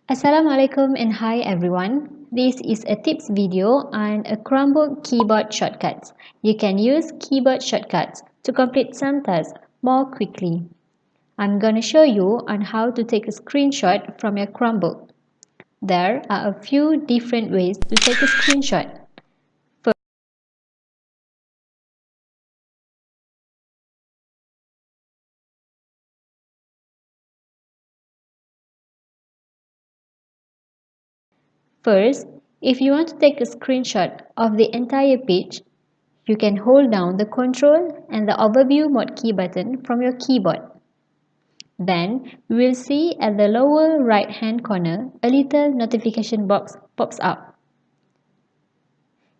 Assalamualaikum and hi everyone. This is a tips video on a Chromebook keyboard shortcuts. You can use keyboard shortcuts to complete some tasks more quickly. I'm gonna show you on how to take a screenshot from your Chromebook. There are a few different ways to take a screenshot. First, if you want to take a screenshot of the entire page, you can hold down the Control and the Overview Mode key button from your keyboard. Then, you will see at the lower right hand corner a little notification box pops up.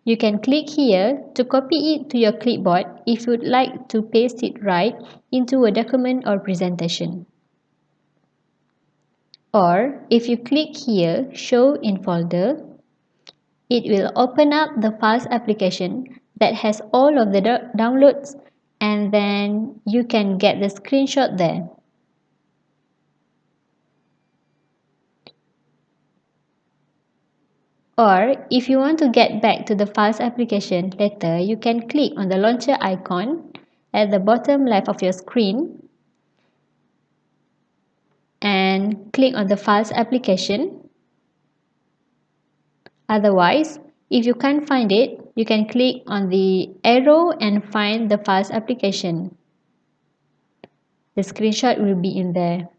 You can click here to copy it to your clipboard if you would like to paste it right into a document or presentation. Or, if you click here, Show in Folder, it will open up the Files application that has all of the downloads, and then you can get the screenshot there. Or, if you want to get back to the Files application later, you can click on the launcher icon at the bottom left of your screen and click on the Files application. Otherwise, if you can't find it, you can click on the arrow and find the Files application. The screenshot will be in there.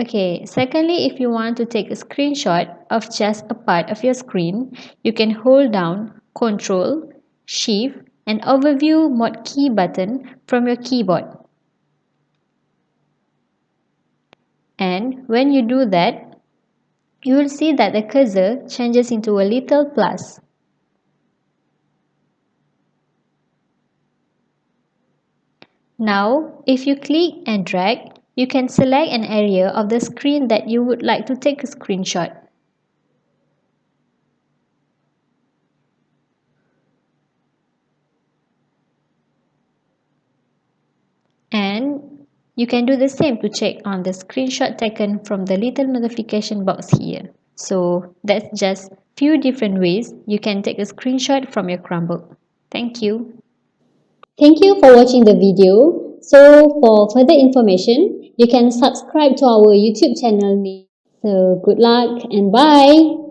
Okay, secondly, if you want to take a screenshot of just a part of your screen, you can hold down Ctrl, Shift and Overview Mode key button from your keyboard. And when you do that, you will see that the cursor changes into a little plus. Now, if you click and drag, you can select an area of the screen that you would like to take a screenshot. And you can do the same to check on the screenshot taken from the little notification box here. So that's just few different ways you can take a screenshot from your Chromebook. Thank you. Thank you for watching the video. So for further information, you can subscribe to our YouTube channel. So good luck and bye.